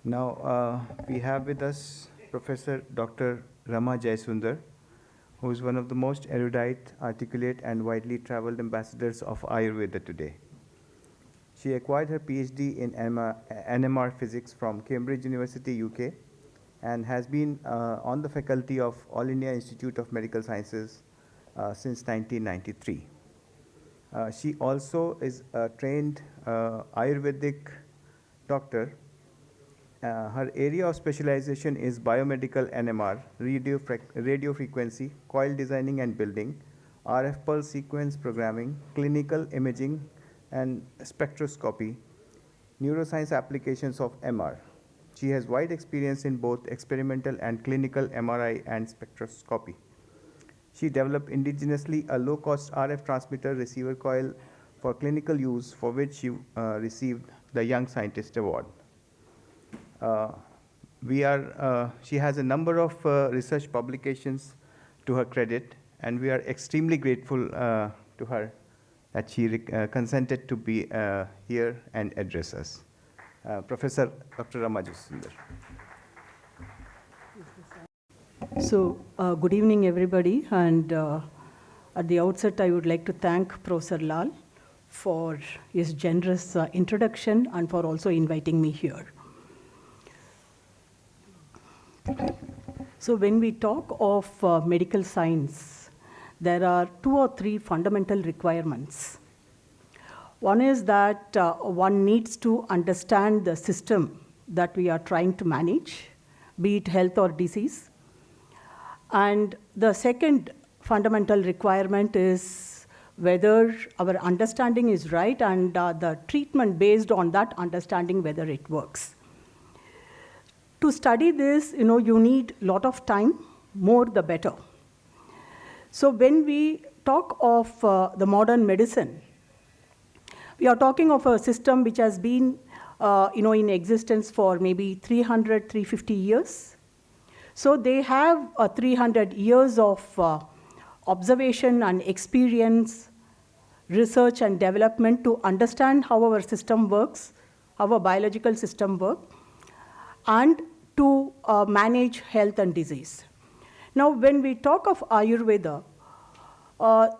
Now, we have with us Professor Dr. Rama Jayasundar, who is one of the most erudite, articulate, and widely traveled ambassadors of Ayurveda today. She acquired her PhD in NMR physics from Cambridge University, UK, and has been on the faculty of All India Institute of Medical Sciences since 1993. She also is a trained Ayurvedic doctor. Her area of specialization is biomedical NMR, radio frequency, coil designing and building, RF pulse sequence programming, clinical imaging and spectroscopy, neuroscience applications of MR. She has wide experience in both experimental and clinical MRI and spectroscopy. She developed indigenously a low-cost RF transmitter receiver coil for clinical use, for which she received the Young Scientist Award. She has a number of research publications to her credit, and we are extremely grateful to her that she consented to be here and address us. Professor Dr. Rama Jayasundar. So, good evening, everybody. And at the outset, I would like to thank Professor Lal for his generous introduction and for also inviting me here. So when we talk of medical science, there are 2 or 3 fundamental requirements. One is that one needs to understand the system that we are trying to manage, be it health or disease. And the second fundamental requirement is whether our understanding is right and the treatment based on that understanding, whether it works. To study this, you need a lot of time, more the better. So when we talk of the modern medicine, we are talking of a system which has been in existence for maybe 300, 350 years. So they have 300 years of observation and experience, research and development to understand how our system works, how our biological system works, and to manage health and disease. Now, when we talk of Ayurveda,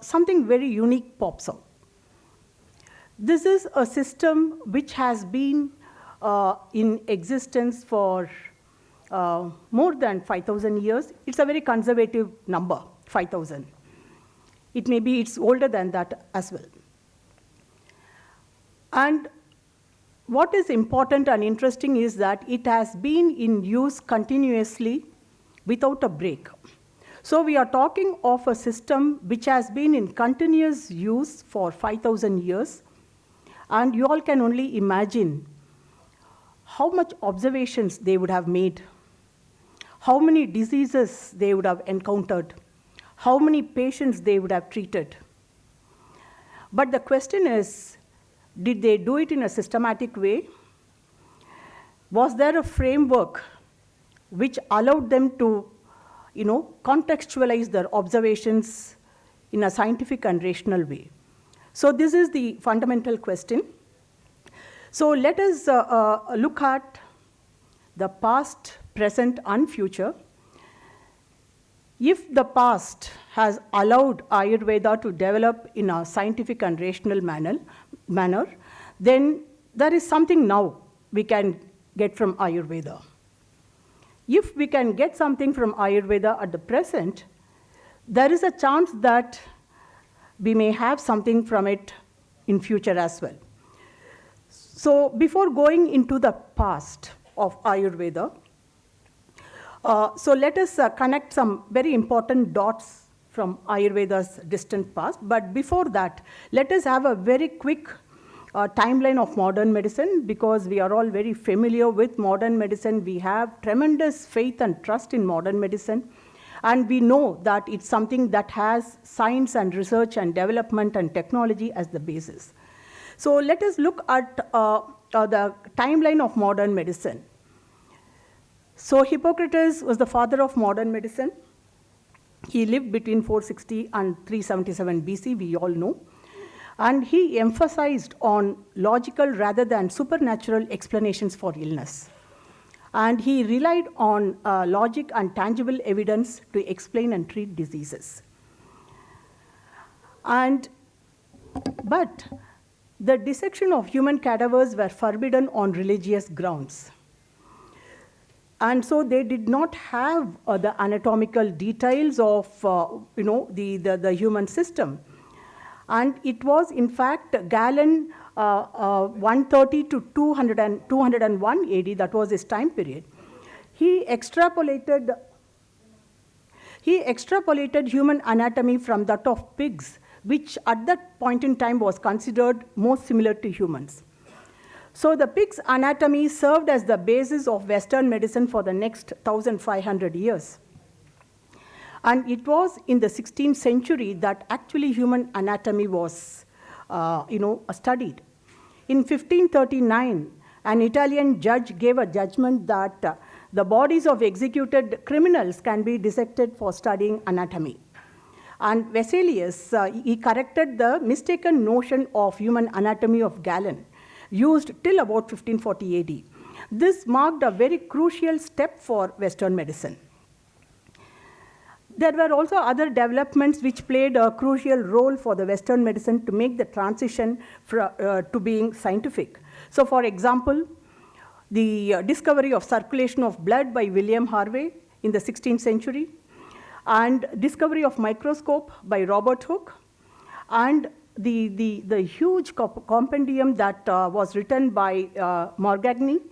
something very unique pops up. This is a system which has been in existence for more than 5,000 years. It's a very conservative number, 5,000. It's older than that as well. And what is important and interesting is that it has been in use continuously without a break. So we are talking of a system which has been in continuous use for 5,000 years. And you all can only imagine how much observations they would have made, how many diseases they would have encountered, how many patients they would have treated. But the question is, did they do it in a systematic way? Was there a framework which allowed them to, contextualize their observations in a scientific and rational way? So this is the fundamental question. So let us look at the past, present, and future. If the past has allowed Ayurveda to develop in a scientific and rational manner, then there is something now we can get from Ayurveda. If we can get something from Ayurveda at the present, there is a chance that we may have something from it in future as well. So before going into the past of Ayurveda, so let us connect some very important dots from Ayurveda's distant past. But before that, let us have a very quick timeline of modern medicine, because we are all very familiar with modern medicine. We have tremendous faith and trust in modern medicine. And we know that it's something that has science and research and development and technology as the basis. So let us look at the timeline of modern medicine. So Hippocrates was the father of modern medicine. He lived between 460 and 377 BC, we all know. And he emphasized on logical rather than supernatural explanations for illness. and he relied on logic and tangible evidence to explain and treat diseases. But the dissection of human cadavers were forbidden on religious grounds. And so they did not have the anatomical details of the human system. And it was, in fact, Galen 130 to 201 AD, that was his time period. He extrapolated human anatomy from that of pigs, which at that point in time was considered most similar to humans. So the pig's anatomy served as the basis of Western medicine for the next 1,500 years. And it was in the 16th century that actually human anatomy was studied. In 1539, an Italian judge gave a judgment that the bodies of executed criminals can be dissected for studying anatomy. And Vesalius, he corrected the mistaken notion of human anatomy of Galen, used till about 1540 AD. This marked a very crucial step for Western medicine. There were also other developments which played a crucial role for the Western medicine to make the transition to being scientific. So, for example, the discovery of circulation of blood by William Harvey in the 16th century, and discovery of microscope by Robert Hooke, and the huge compendium that was written by Morgagni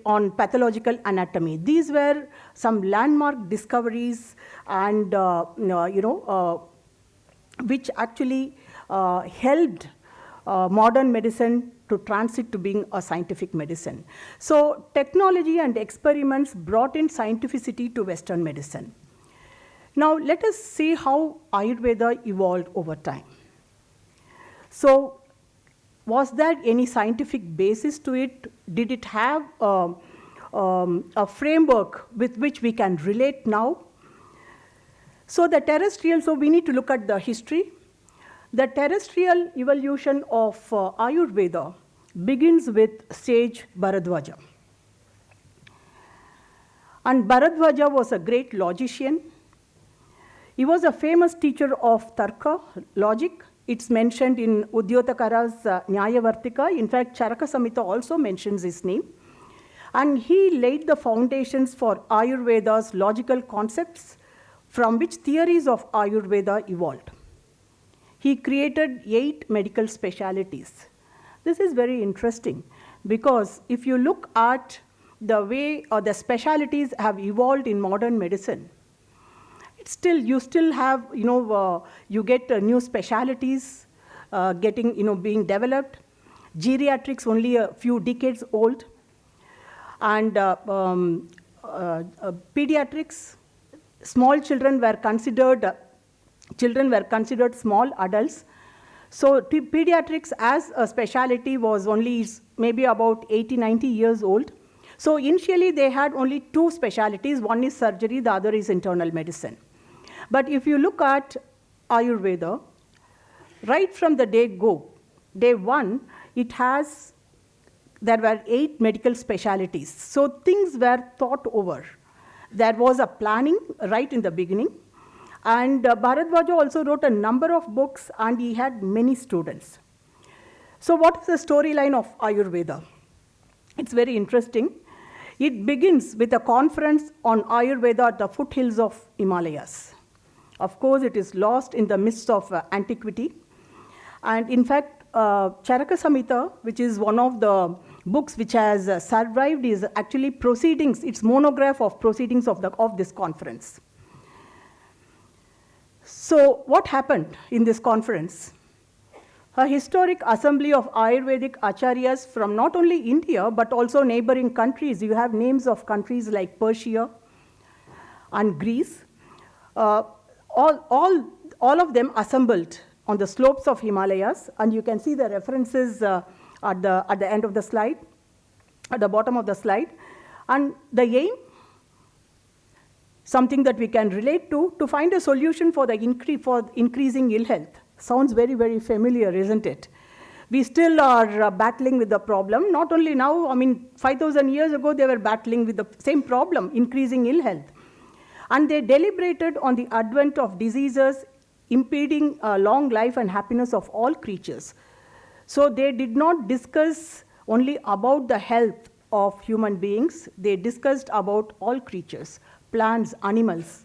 on pathological anatomy. These were some landmark discoveries, and which actually helped modern medicine to transit to being a scientific medicine. So technology and experiments brought in scientificity to Western medicine. Now let us see how Ayurveda evolved over time. So was there any scientific basis to it? Did it have a framework with which we can relate now? So we need to look at the history. The terrestrial evolution of Ayurveda begins with sage Bharatvarsh. And Bharatvarsh was a great logician. He was a famous teacher of Tarka, logic. It's mentioned in Udyotakara's Nyayavartika. In fact, Charaka Samhita also mentions his name. And he laid the foundations for Ayurveda's logical concepts, from which theories of Ayurveda evolved. He created 8 medical specialties. This is very interesting because if you look at the way the specialties have evolved in modern medicine, you still have, you get new specialties being developed. Geriatrics only a few decades old, and pediatrics, small children were considered small adults. So pediatrics as a specialty was only maybe about 80, 90 years old. So initially they had only 2 specialties. One is surgery, the other is internal medicine. But if you look at Ayurveda, right from the day one, there were 8 medical specialties. So things were thought over. There was a planning right in the beginning. And Bharatvarsh also wrote a number of books, and he had many students. So what is the storyline of Ayurveda? It's very interesting. It begins with a conference on Ayurveda at the foothills of Himalayas. Of course, it is lost in the midst of antiquity. And in fact, Charaka Samhita, which is one of the books which has survived, is actually proceedings. It's monograph of proceedings of this conference. So what happened in this conference? A historic assembly of Ayurvedic acharyas from not only India, but also neighboring countries. You have names of countries like Persia and Greece. All of them assembled on the slopes of Himalayas, and you can see the references at the end of the slide, at the bottom of the slide. And the aim, something that we can relate to find a solution for increasing ill health. Sounds very, very familiar, isn't it? We still are battling with the problem. Not only now, 5,000 years ago, they were battling with the same problem, increasing ill health. And they deliberated on the advent of diseases impeding long life and happiness of all creatures. So they did not discuss only about the health of human beings. They discussed about all creatures, plants, animals.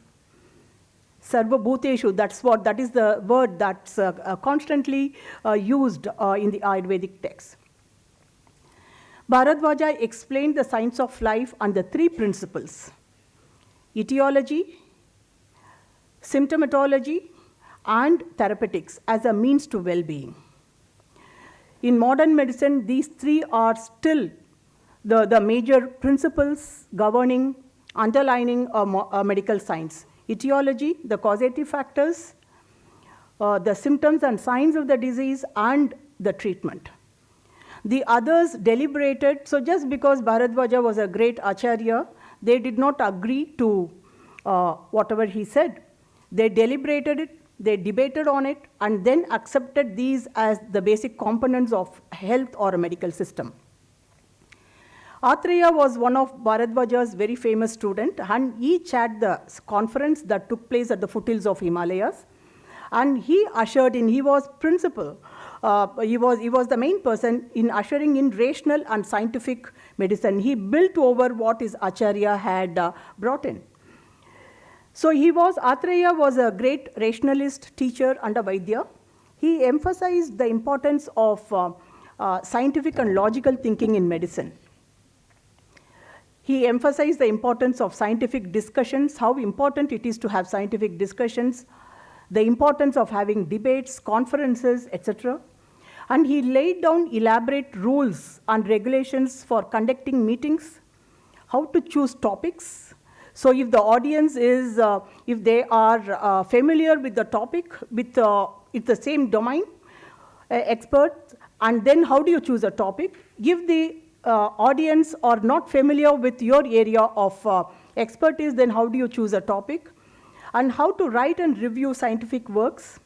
Sarva Bhuteshu, that is the word that's constantly used in the Ayurvedic text. Bharatvarsh explained the science of life and the three principles: etiology, symptomatology, and therapeutics as a means to well-being. In modern medicine, these three are still the major principles governing, underlining a medical science. Etiology, the causative factors, the symptoms and signs of the disease, and the treatment. The others deliberated, so just because Bharatvarsh was a great acharya, they did not agree to whatever he said. They deliberated it, they debated on it, and then accepted these as the basic components of health or a medical system. Atreya was one of Bharatvarsh's very famous students, and he chaired the conference that took place at the foothills of Himalayas. And he ushered in, he was principal, he was the main person in ushering in rational and scientific medicine. He built over what his Acharya had brought in. So Atreya was a great rationalist, teacher, and a Vaidya. He emphasized the importance of scientific and logical thinking in medicine. He emphasized the importance of scientific discussions, how important it is to have scientific discussions, the importance of having debates, conferences, etc. And he laid down elaborate rules and regulations for conducting meetings, how to choose topics. So if the audience is, if they are familiar with the topic, with the same domain, experts, and then how do you choose a topic? If the audience are not familiar with your area of expertise, then how do you choose a topic? And how to write and review scientific works.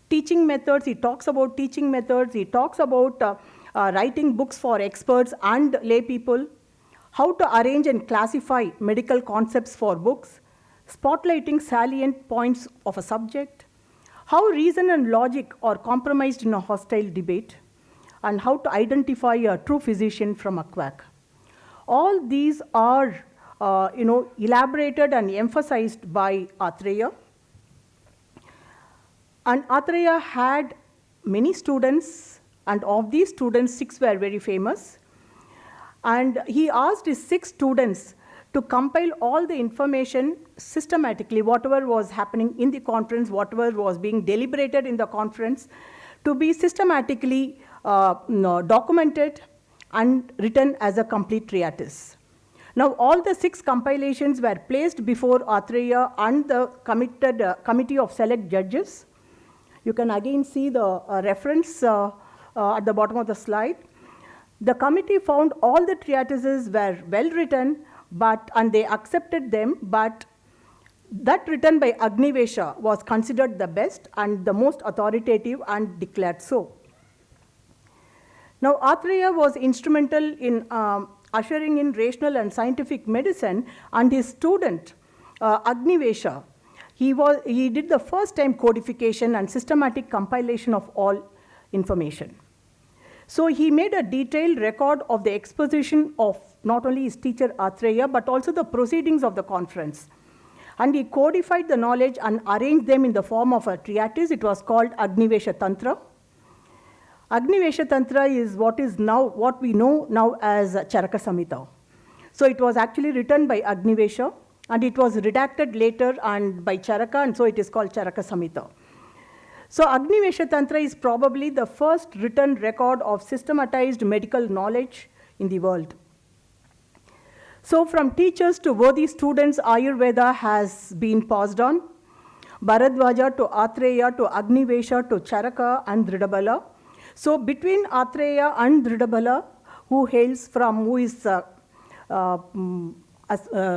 Teaching methods, he talks about teaching methods, he talks about writing books for experts and lay people, how to arrange and classify medical concepts for books, spotlighting salient points of a subject, how reason and logic are compromised in a hostile debate, and how to identify a true physician from a quack. All these are elaborated and emphasized by Atreya. And Atreya had many students, and of these students, 6 were very famous. And he asked his 6 students to compile all the information systematically, whatever was happening in the conference, whatever was being deliberated in the conference, to be systematically documented and written as a complete treatise. Now, all the 6 compilations were placed before Atreya and the committee of select judges. You can again see the reference at the bottom of the slide. The committee found all the treatises were well written, and they accepted them, but that written by Agnivesha was considered the best and the most authoritative and declared so. Now, Atreya was instrumental in ushering in rational and scientific medicine, and his student, Agnivesha, he did the first time codification and systematic compilation of all information. So he made a detailed record of the exposition of not only his teacher Atreya, but also the proceedings of the conference. And he codified the knowledge and arranged them in the form of a treatise. It was called Agnivesha Tantra. Agnivesha Tantra is what we know now as Charaka Samhita. So it was actually written by Agnivesha, and it was redacted later and by Charaka, and so it is called Charaka Samhita. So Agnivesha Tantra is probably the first written record of systematized medical knowledge in the world. So from teachers to worthy students, Ayurveda has been passed on. Bharatvarsh to Atreya to Agnivesha to Charaka and Dridabala. So between Atreya and Dridabala, who is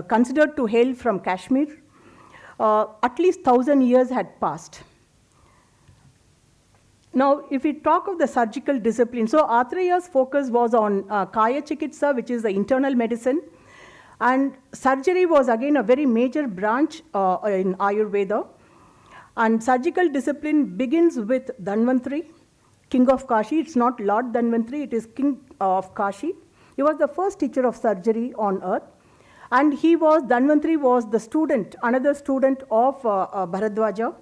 considered to hail from Kashmir, at least 1,000 years had passed. Now, if we talk of the surgical discipline, so Athreya's focus was on Kaya Chikitsa, which is the internal medicine, and surgery was again a very major branch in Ayurveda. And surgical discipline begins with Dhanvantri, king of Kashi. It's not Lord Dhanvantri, it is king of Kashi. He was the first teacher of surgery on earth. And Dhanvantri was the student, another student of Bharatvarsh.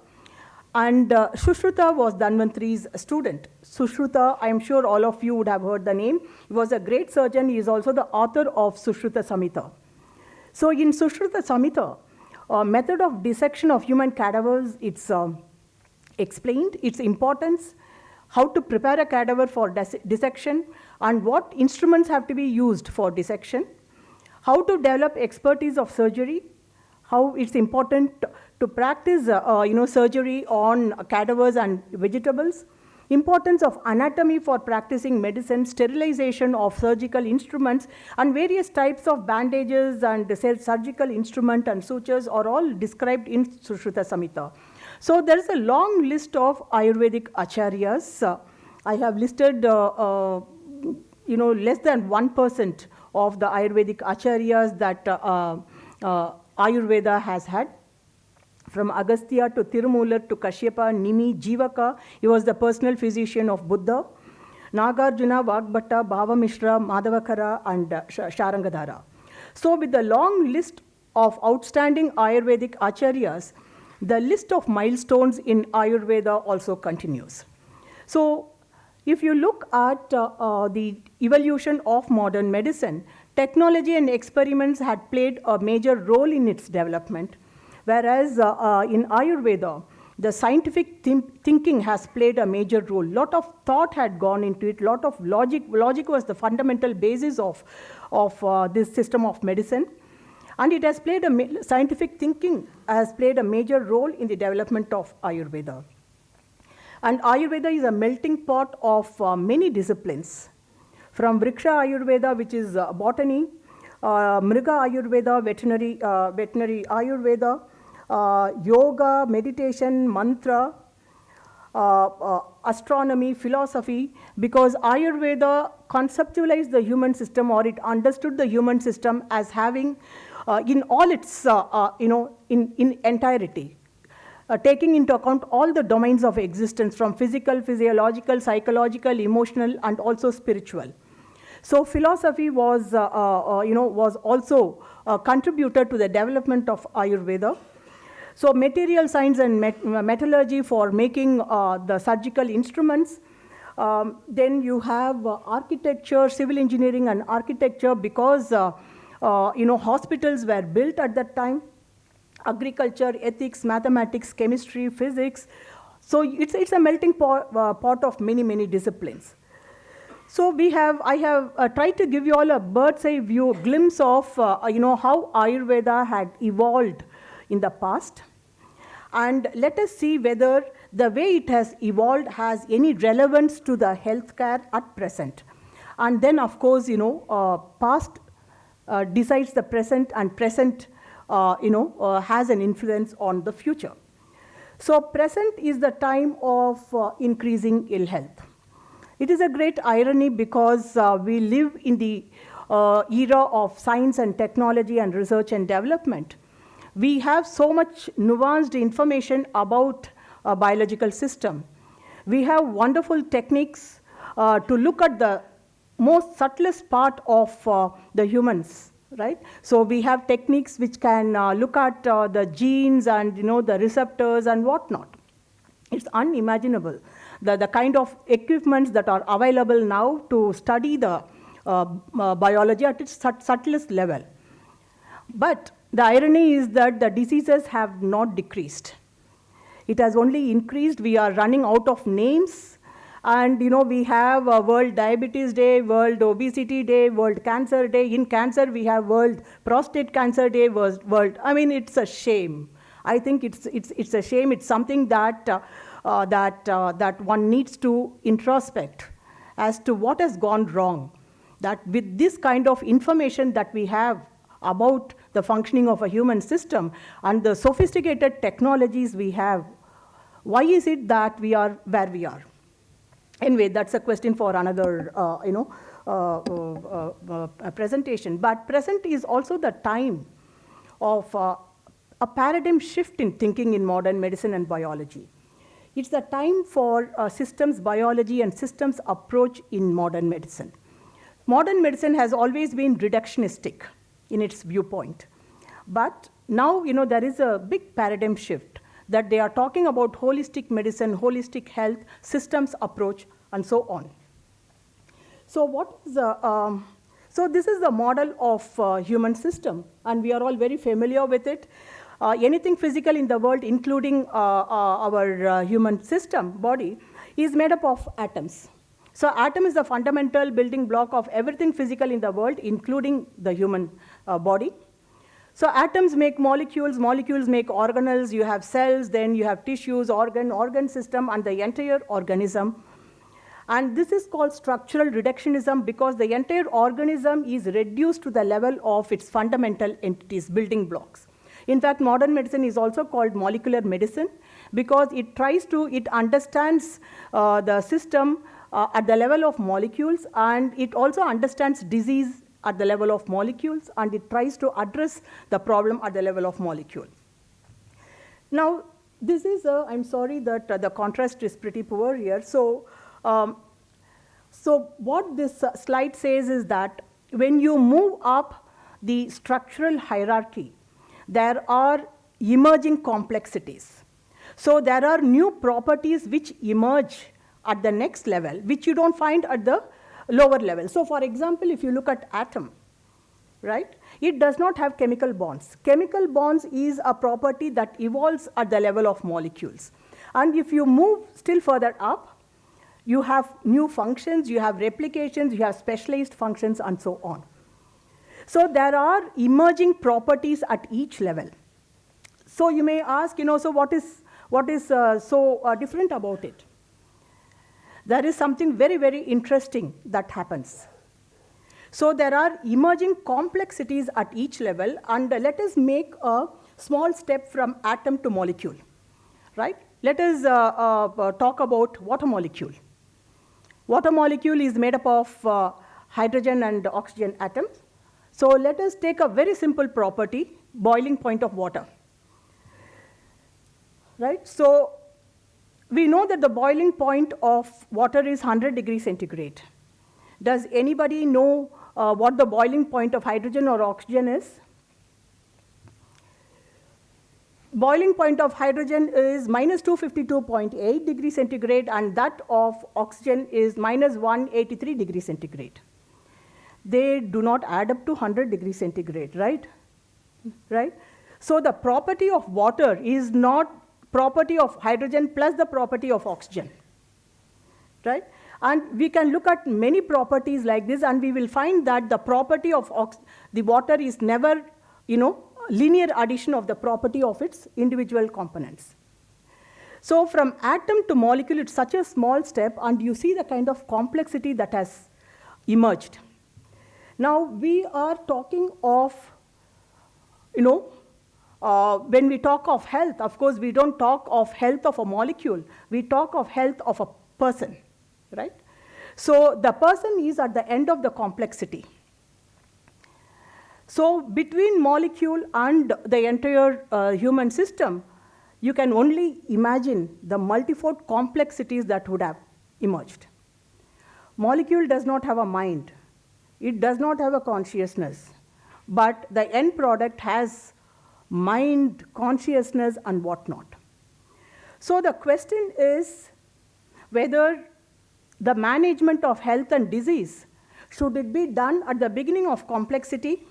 And Sushruta was Dhanvantri's student. Sushruta, I'm sure all of you would have heard the name. He was a great surgeon. He is also the author of Sushruta Samhita. So in Sushruta Samhita, method of dissection of human cadavers, it's explained, its importance, how to prepare a cadaver for dissection, and what instruments have to be used for dissection, how to develop expertise of surgery, how it's important to practice surgery on cadavers and vegetables, importance of anatomy for practicing medicine, sterilization of surgical instruments, and various types of bandages and surgical instrument and sutures are all described in Sushruta Samhita. So there is a long list of Ayurvedic acharyas. I have listed less than 1% of the Ayurvedic acharyas that Ayurveda has had. From Agastya to Tirumular to Kashyapa, Nimi, Jivaka, he was the personal physician of Buddha. Nagarjuna, Vagbhatta, Bhavamishra, Madhavakara, and Sharangadhara. So with the long list of outstanding Ayurvedic acharyas, the list of milestones in Ayurveda also continues. So if you look at the evolution of modern medicine, technology and experiments had played a major role in its development. Whereas in Ayurveda, the scientific thinking has played a major role. A lot of thought had gone into it, a lot of logic. Logic was the fundamental basis of this system of medicine. And it has played scientific thinking has played a major role in the development of Ayurveda. And Ayurveda is a melting pot of many disciplines. From Vriksha Ayurveda, which is botany, Mriga Ayurveda, veterinary Ayurveda, yoga, meditation, mantra, astronomy, philosophy, because Ayurveda conceptualized the human system, or it understood the human system as having in all its, in entirety, taking into account all the domains of existence from physical, physiological, psychological, emotional, and also spiritual. So philosophy was also a contributor to the development of Ayurveda. So material science and metallurgy for making the surgical instruments. Then you have architecture, civil engineering and architecture, because hospitals were built at that time. Agriculture, ethics, mathematics, chemistry, physics. So it's a melting pot of many disciplines. So I have tried to give you all a bird's eye view, glimpse of how Ayurveda had evolved in the past. And let us see whether the way it has evolved has any relevance to the healthcare at present. And then, of course, past decides the present, and present, has an influence on the future. So present is the time of increasing ill health. It is a great irony, because we live in the era of science and technology and research and development. We have so much nuanced information about a biological system. We have wonderful techniques to look at the most subtlest part of the humans, right? So we have techniques which can look at the genes and the receptors and whatnot. It's unimaginable. The kind of equipments that are available now to study the biology at its subtlest level. But the irony is that the diseases have not decreased. It has only increased. We are running out of names. And we have World Diabetes Day, World Obesity Day, World Cancer Day. In cancer, we have World Prostate Cancer Day, it's a shame. I think it's a shame. It's something that one needs to introspect as to what has gone wrong. That with this kind of information that we have about the functioning of a human system and the sophisticated technologies we have, why is it that we are where we are? Anyway, that's a question for another, presentation. But present is also the time of a paradigm shift in thinking in modern medicine and biology. It's the time for systems biology and systems approach in modern medicine. Modern medicine has always been reductionistic in its viewpoint. But now, there is a big paradigm shift that they are talking about holistic medicine, holistic health, systems approach, and so on. So so this is the model of human system, and we are all very familiar with it. Anything physical in the world, including our human system, body, is made up of atoms. So atom is the fundamental building block of everything physical in the world, including the human body. So atoms make molecules, molecules make organelles, you have cells, then you have tissues, organ system, and the entire organism. And this is called structural reductionism because the entire organism is reduced to the level of its fundamental entities, building blocks. In fact, modern medicine is also called molecular medicine because it understands the system at the level of molecules, and it also understands disease at the level of molecules, and it tries to address the problem at the level of molecule. Now, this is I'm sorry that the contrast is pretty poor here. So what this slide says is that when you move up the structural hierarchy, there are emerging complexities. So there are new properties which emerge at the next level, which you don't find at the lower level. So for example, if you look at atom, right, it does not have chemical bonds. Chemical bonds is a property that evolves at the level of molecules. And if you move still further up, you have new functions, you have replications, you have specialized functions, and so on. So there are emerging properties at each level. So you may ask, so what is so different about it? There is something very, very interesting that happens. So there are emerging complexities at each level, and let us make a small step from atom to molecule, right? Let us talk about water molecule. Water molecule is made up of hydrogen and oxygen atoms. So let us take a very simple property, boiling point of water, right? So we know that the boiling point of water is 100 degrees centigrade. Does anybody know what the boiling point of hydrogen or oxygen is? Boiling point of hydrogen is minus 252.8 degrees centigrade, and that of oxygen is minus 183 degrees centigrade. They do not add up to 100 degrees centigrade, right? Right? So the property of water is not property of hydrogen plus the property of oxygen, right? And we can look at many properties like this, and we will find that the property of the water is never, linear addition of the property of its individual components. So from atom to molecule, it's such a small step, and you see the kind of complexity that has emerged. Now, we are talking of, when we talk of health, of course, we don't talk of health of a molecule. We talk of health of a person, right? So the person is at the end of the complexity. So between molecule and the entire human system, you can only imagine the multifold complexities that would have emerged. Molecule does not have a mind. It does not have a consciousness. But the end product has mind, consciousness, and whatnot. So the question is whether the management of health and disease, should it be done at the beginning of complexity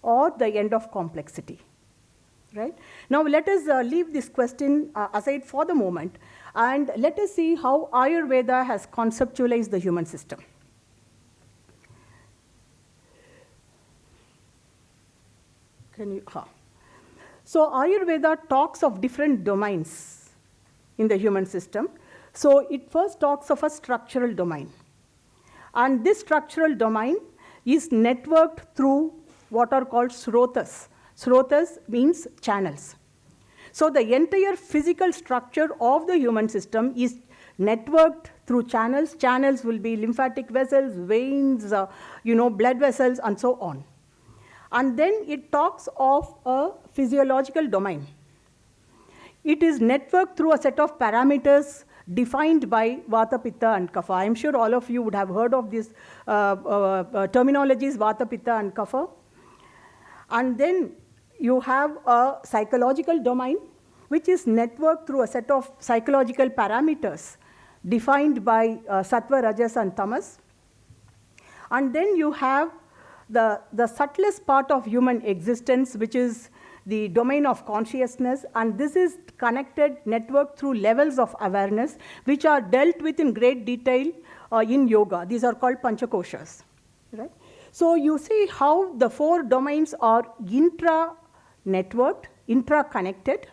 or the end of complexity, right? Now let us leave this question aside for the moment, and let us see how Ayurveda has conceptualized the human system. So Ayurveda talks of different domains in the human system. So it first talks of a structural domain. And this structural domain is networked through what are called srotas. Srotas means channels. So the entire physical structure of the human system is networked through channels. Channels will be lymphatic vessels, veins, blood vessels, and so on. And then it talks of a physiological domain. It is networked through a set of parameters defined by Vata, Pitta, and Kapha. I'm sure all of you would have heard of these terminologies, Vata, Pitta, and Kapha. And then you have a psychological domain, which is networked through a set of psychological parameters defined by Sattva, Rajas, and Tamas. And then you have the subtlest part of human existence, which is the domain of consciousness, and this is connected, networked through levels of awareness, which are dealt with in great detail in yoga. These are called panchakoshas, right? So you see how the four domains are intra-networked, intra-connected.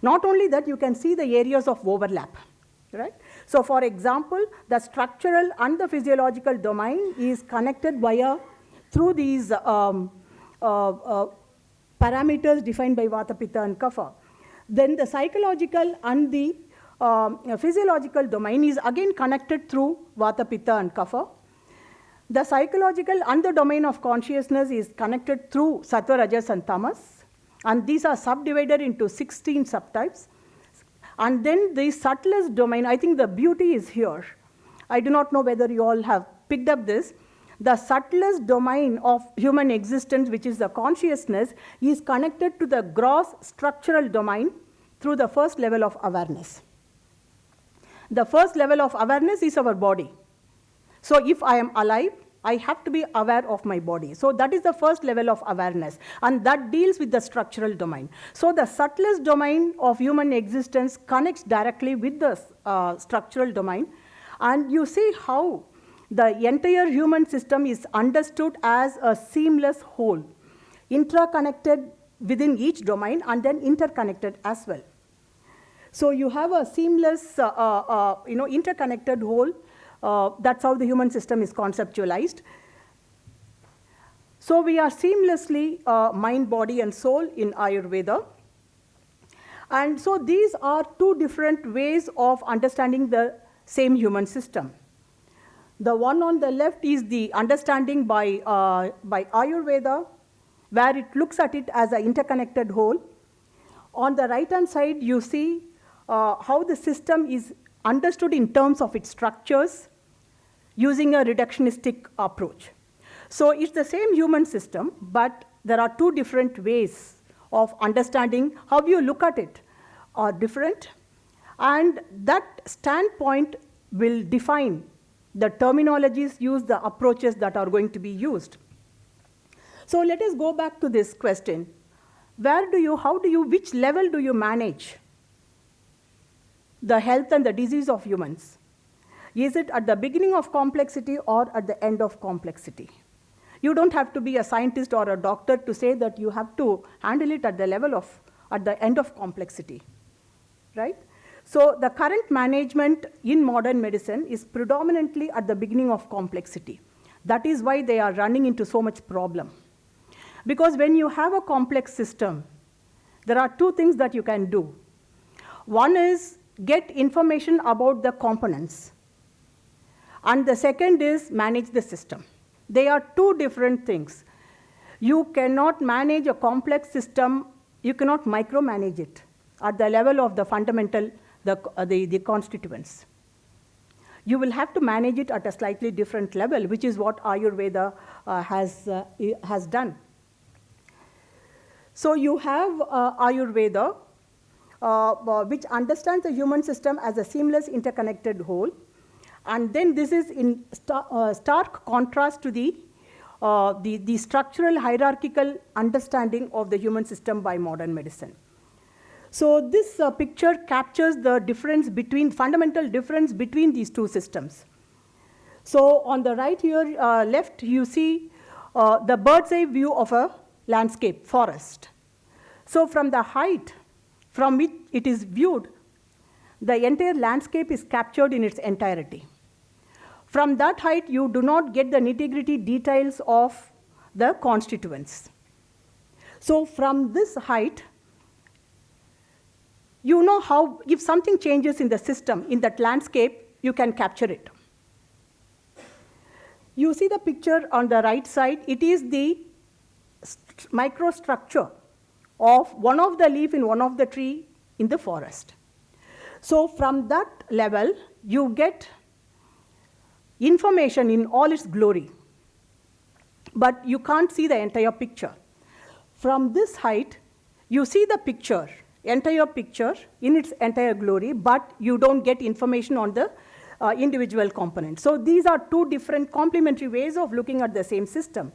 Not only that, you can see the areas of overlap, right? So for example, the structural and the physiological domain is connected through these parameters defined by Vata, Pitta, and Kapha. Then the psychological and the physiological domain is again connected through Vata, Pitta, and Kapha. The psychological and the domain of consciousness is connected through Sattva, Rajas, and Tamas. And these are subdivided into 16 subtypes. And then the subtlest domain, I think the beauty is here. I do not know whether you all have picked up this. The subtlest domain of human existence, which is the consciousness, is connected to the gross structural domain through the first level of awareness. The first level of awareness is our body. So if I am alive, I have to be aware of my body. So that is the first level of awareness, and that deals with the structural domain. So the subtlest domain of human existence connects directly with the structural domain, and you see how the entire human system is understood as a seamless whole, intraconnected within each domain and then interconnected as well. So you have a seamless, interconnected whole. That's how the human system is conceptualized. So we are seamlessly mind, body, and soul in Ayurveda. And so these are two different ways of understanding the same human system. The one on the left is the understanding by Ayurveda, where it looks at it as an interconnected whole. On the right-hand side, you see how the system is understood in terms of its structures using a reductionistic approach. So it's the same human system, but there are two different ways of understanding. How you look at it are different, and that standpoint will define the terminologies used, the approaches that are going to be used. So let us go back to this question. Which level do you manage the health and the disease of humans? Is it at the beginning of complexity or at the end of complexity? You don't have to be a scientist or a doctor to say that you have to handle it at the end of complexity, right? So the current management in modern medicine is predominantly at the beginning of complexity. That is why they are running into so much problem. Because when you have a complex system, there are two things that you can do. One is get information about the components. And the second is manage the system. They are two different things. You cannot manage a complex system, you cannot micromanage it at the level of the fundamental, the constituents. You will have to manage it at a slightly different level, which is what Ayurveda has done. So you have Ayurveda, which understands the human system as a seamless interconnected whole. And then this is in stark contrast to the structural hierarchical understanding of the human system by modern medicine. So this picture captures the fundamental difference between these two systems. So on the right here, left, you see the bird's eye view of a landscape, forest. So from the height from which it is viewed, the entire landscape is captured in its entirety. From that height, you do not get the nitty-gritty details of the constituents. So from this height, you know how, if something changes in the system, in that landscape, you can capture it. You see the picture on the right side, it is the microstructure of one of the leaf in one of the tree in the forest. So from that level, you get information in all its glory, but you can't see the entire picture. From this height, you see the picture, entire picture in its entire glory, but you don't get information on the individual components. So these are two different complementary ways of looking at the same system.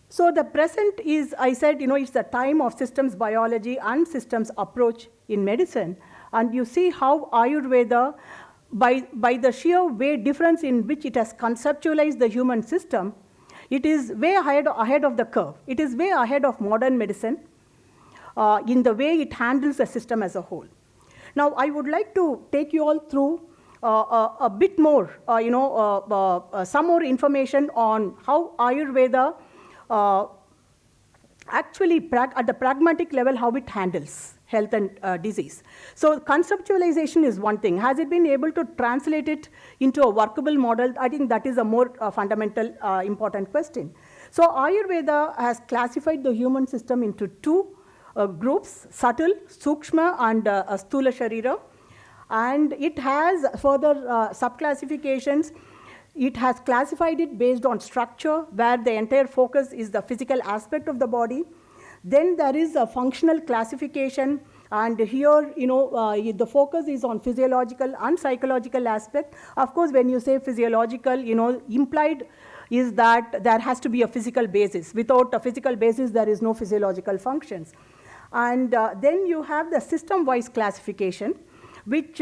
So the present is, I said, it's the time of systems biology and systems approach in medicine. And you see how Ayurveda, by the sheer way difference in which it has conceptualized the human system, it is way ahead of the curve. It is way ahead of modern medicine in the way it handles the system as a whole. Now, I would like to take you all through a bit more, some more information on how Ayurveda actually, at the pragmatic level, how it handles health and disease. So conceptualization is one thing. Has it been able to translate it into a workable model? I think that is a more fundamental, important question. So Ayurveda has classified the human system into two groups, subtle, sukshma, and sthula sharira. And it has further subclassifications. It has classified it based on structure, where the entire focus is the physical aspect of the body. Then there is a functional classification, and here, the focus is on physiological and psychological aspect. Of course, when you say physiological, implied is that there has to be a physical basis. Without a physical basis, there is no physiological functions. And then you have the system-wise classification, which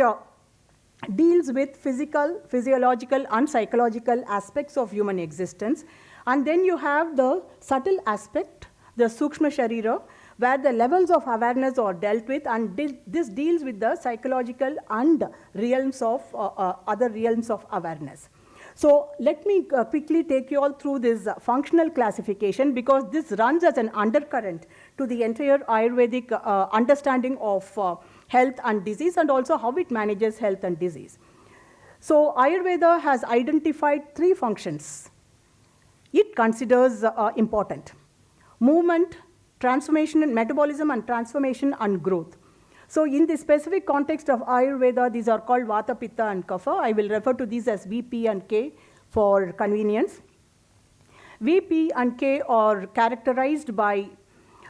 deals with physical, physiological, and psychological aspects of human existence. And then you have the subtle aspect, the sukshma sharira, where the levels of awareness are dealt with, and this deals with the psychological and realms of other realms of awareness. So let me quickly take you all through this functional classification, because this runs as an undercurrent to the entire Ayurvedic understanding of health and disease, and also how it manages health and disease. So Ayurveda has identified three functions it considers important: movement, transformation, and metabolism, and transformation and growth. So in the specific context of Ayurveda, these are called Vata, Pitta, and Kapha. I will refer to these as V, P, and K for convenience. V, P, and K are characterized by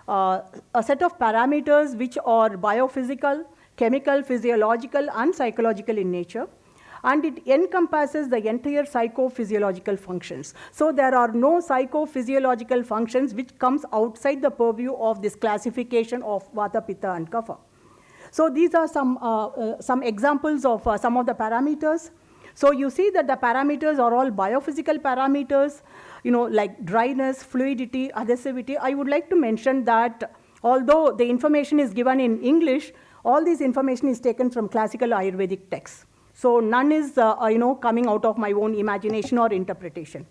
a set of parameters which are biophysical, chemical, physiological, and psychological in nature. And it encompasses the entire psychophysiological functions. So there are no psychophysiological functions which comes outside the purview of this classification of Vata, Pitta, and Kapha. So these are some examples of some of the parameters. So you see that the parameters are all biophysical parameters, like dryness, fluidity, adhesivity. I would like to mention that although the information is given in English, all this information is taken from classical Ayurvedic texts. So none is coming out of my own imagination or interpretation.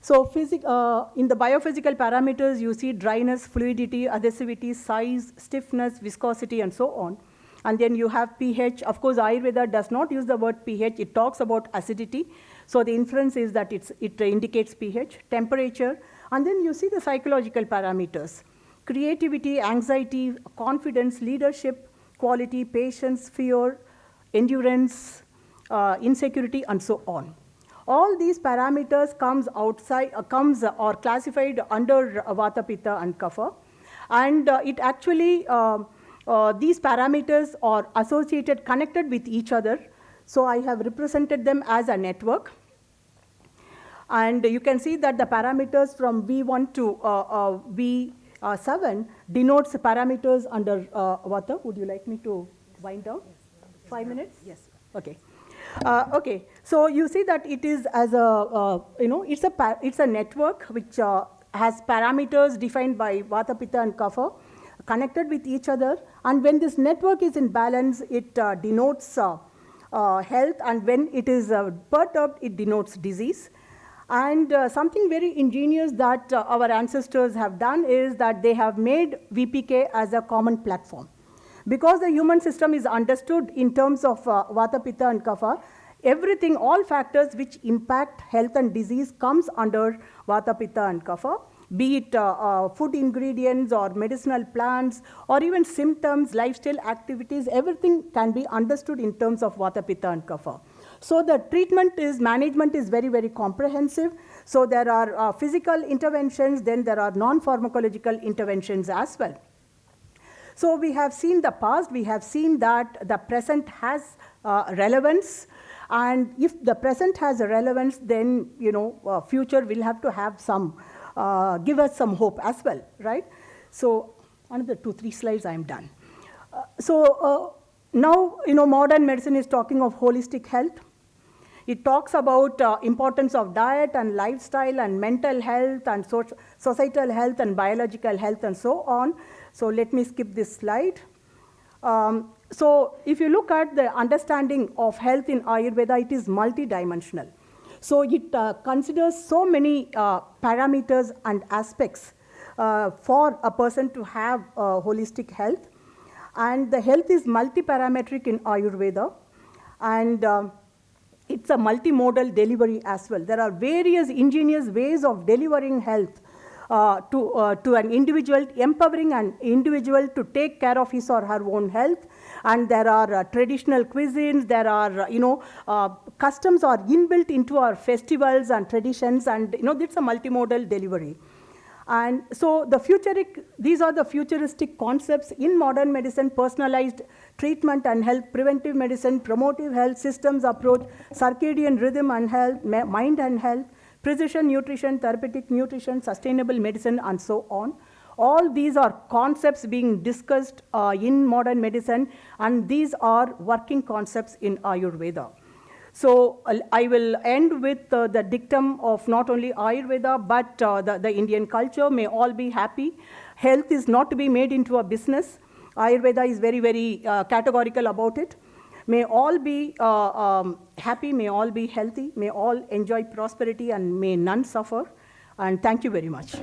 So in the biophysical parameters, you see dryness, fluidity, adhesivity, size, stiffness, viscosity, and so on. And then you have pH. Of course, Ayurveda does not use the word pH. It talks about acidity. So the inference is that it indicates pH, temperature. And then you see the psychological parameters: creativity, anxiety, confidence, leadership, quality, patience, fear, endurance, insecurity, and so on. All these parameters are classified under Vata, Pitta, and Kapha. And it actually, these parameters are associated, connected with each other. So I have represented them as a network. And you can see that the parameters from V1 to V7 denotes parameters under Vata. Would you like me to wind down? 5 minutes? Yes. Okay. Okay. So you see that it is as a it's a network which has parameters defined by Vata, Pitta, and Kapha, connected with each other. And when this network is in balance, it denotes health, and when it is perturbed, it denotes disease. And something very ingenious that our ancestors have done is that they have made VPK as a common platform. Because the human system is understood in terms of Vata, Pitta and Kapha, everything, all factors which impact health and disease comes under Vata, Pitta and Kapha, be it food ingredients or medicinal plants or even symptoms, lifestyle activities, everything can be understood in terms of Vata, Pitta and Kapha. So the management is very, very comprehensive. So there are physical interventions, then there are non-pharmacological interventions as well. So we have seen the past, we have seen that the present has relevance, and if the present has a relevance, then future will have to have some, give us some hope as well, right? So another 2-3 slides, I'm done. Now modern medicine is talking of holistic health. It talks about importance of diet and lifestyle and mental health and societal health and biological health and so on. So let me skip this slide. So if you look at the understanding of health in Ayurveda, it is multidimensional. So it considers so many parameters and aspects for a person to have holistic health. And the health is multi-parametric in Ayurveda. And it's a multimodal delivery as well. There are various ingenious ways of delivering health to an individual, empowering an individual to take care of his or her own health. And there are traditional cuisines, there are, customs are inbuilt into our festivals and traditions, and it's a multimodal delivery. And so these are the futuristic concepts in modern medicine: personalized treatment and health, preventive medicine, promotive health, systems approach, circadian rhythm and health, mind and health, precision nutrition, therapeutic nutrition, sustainable medicine, and so on. All these are concepts being discussed in modern medicine, and these are working concepts in Ayurveda. So I will end with the dictum of not only Ayurveda, but the Indian culture: may all be happy. Health is not to be made into a business. Ayurveda is very, very categorical about it. May all be happy, may all be healthy, may all enjoy prosperity, and may none suffer. And thank you very much.